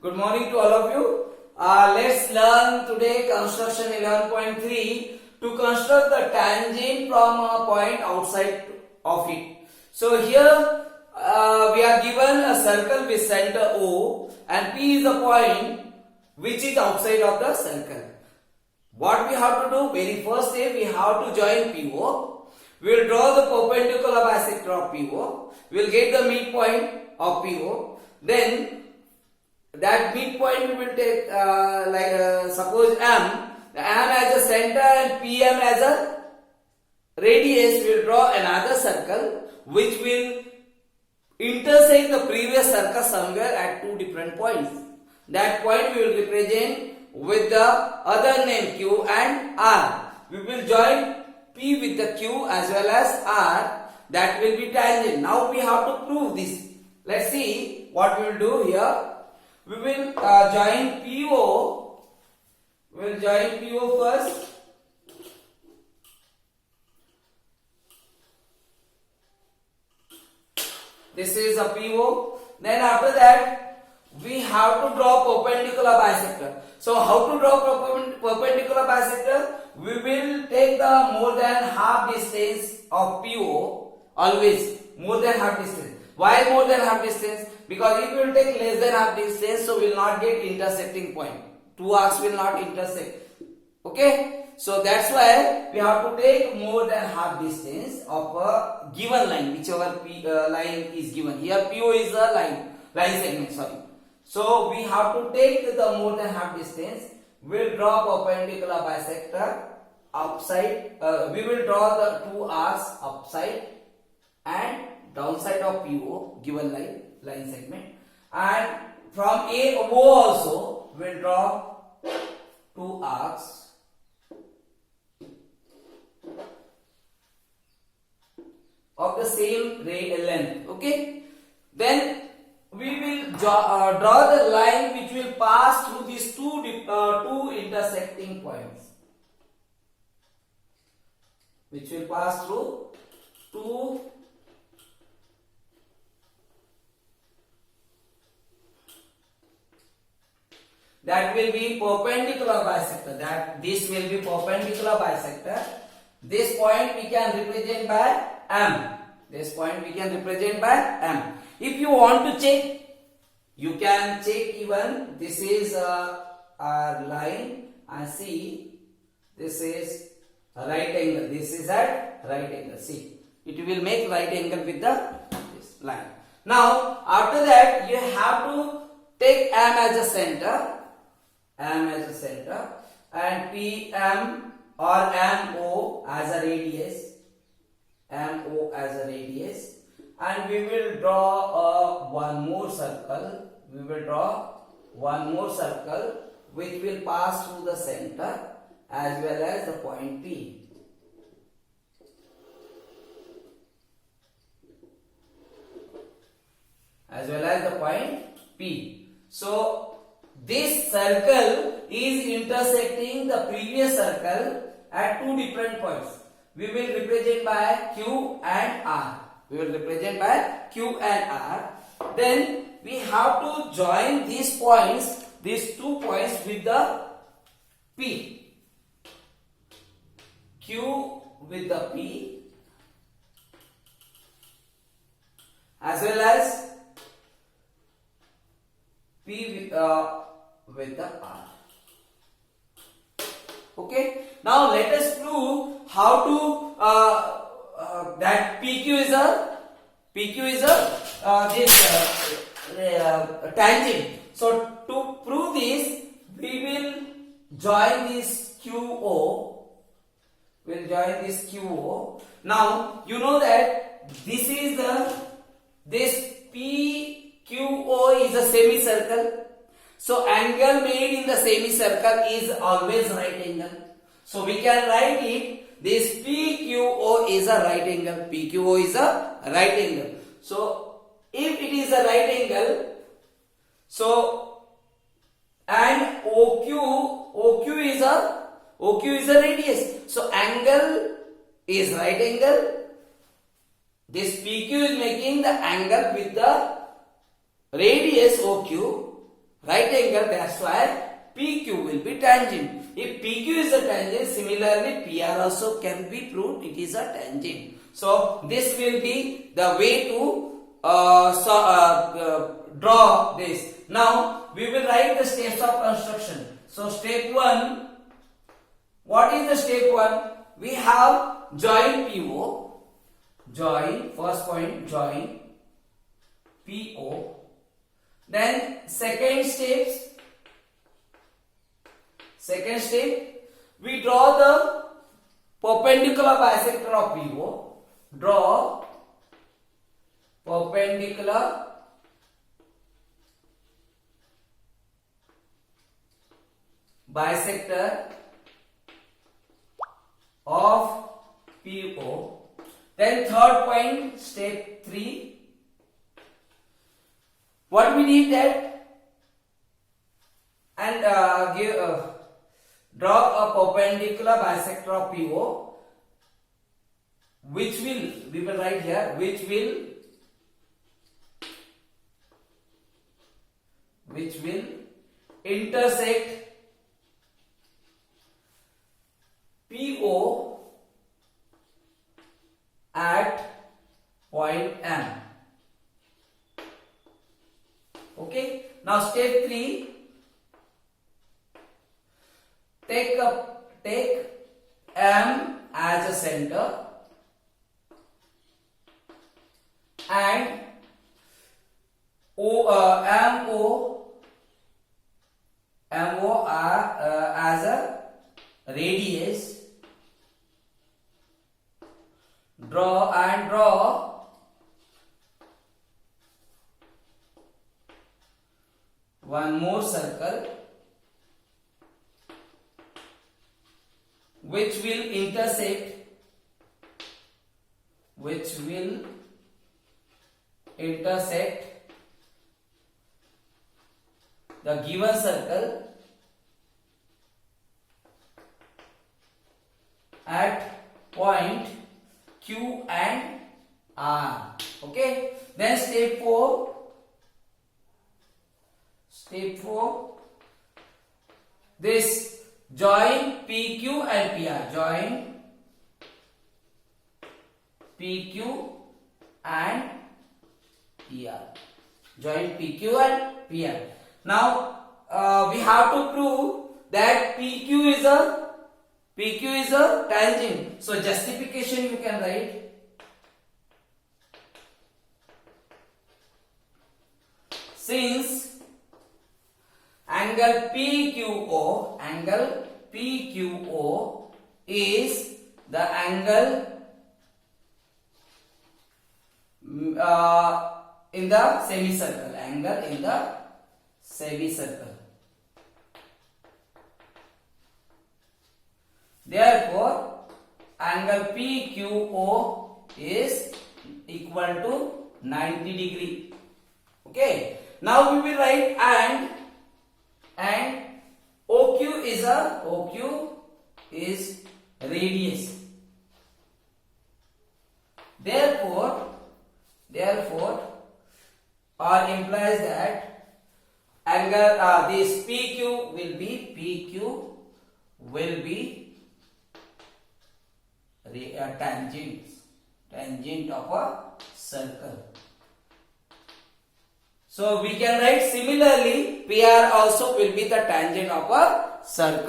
Good morning to all of you. Let's learn today construction 11.3 to construct the tangent from a point outside of it. So here we are given a circle with center O and P is a point which is outside of the circle. What we have to do? Very first step we have to join PO. We will draw the perpendicular bisector of PO. We will get the midpoint of PO. Then that midpoint we will take suppose M. The M as a center and PM as a radius. We will draw another circle which will intersect the previous circle somewhere at two different points. That point we will represent with the other name Q and R. We will join P with the Q as well as R. That will be tangent. Now we have to prove this. Let's see what we will do here. We will join PO. We will join PO first. This is a PO. Then after that, we have to draw perpendicular bisector. So how to draw perpendicular bisector? We will take the more than half distance of PO. Always more than half distance. Why more than half distance? Because if we will take less than half distance, so we will not get intersecting point. Two arcs will not intersect. Okay? So that's why we have to take more than half distance of a given line, whichever line is given. Here PO is a line segment, sorry. So we have to take the more than half distance. We will draw perpendicular bisector upside. We will draw the two arcs upside and downside of PO given line segment, and from AO also we will draw two arcs of the same length. Okay, then we will draw the line which will pass through these two intersecting points, which will pass through two that will be perpendicular bisector. That this will be perpendicular bisector. This point we can represent by M. This point we can represent by M. If you want to check, you can check even this is a line and see this is a right angle. This is at right angle. See, it will make right angle with this line. Now after that you have to take M as a center. M as a center and PM or MO as a radius, MO as a radius, and we will draw one more circle. We will draw one more circle which will pass through the center as well as the point P. As well as the point P. So this circle is intersecting the previous circle at two different points. We will represent by Q and R. We will represent by Q and R. Then we have to join these points, these 2 points with the P. Q with the P as well as P with the R. Okay. Now let us prove how to that PQ is a tangent. So to prove this, we will join this QO. We'll join this QO. Now you know that this is this PQO is a semicircle. So angle made in the semicircle is always right angle. So we can write it, this PQO is a right angle. PQO is a right angle. So if it is a right angle, so and OQ is a radius. So angle is right angle. This PQ is making the angle with the radius OQ. right angle, that's why PQ will be tangent. If PQ is a tangent, similarly PR also can be proved it is a tangent. So this will be the way to draw this. Now we will write the steps of construction. So step 1, what is the step 1? We have join PO, join, first point join PO. Then second step, we draw the perpendicular bisector of PO. Draw perpendicular bisector of PO. Then third point, step 3. What we need that and draw a perpendicular bisector of PO, which will, we will write here, which will intersect PO at point M. Okay. Now step 3. Take M as a center and MO as a radius. Draw one more circle which will intersect the given circle at point Q and R. Okay. Then step 4. This join PQ and PR. Join PQ and PR. Join PQ and PR. Now we have to prove that PQ is a tangent. So justification you can write. Since angle PQO is the angle in the semicircle, therefore angle PQO is equal to 90 degree. Okay. Now we will write and OQ is radius. Therefore or implies that angle this PQ will be a tangent of a circle. So we can write similarly PR also will be the tangent of a circle.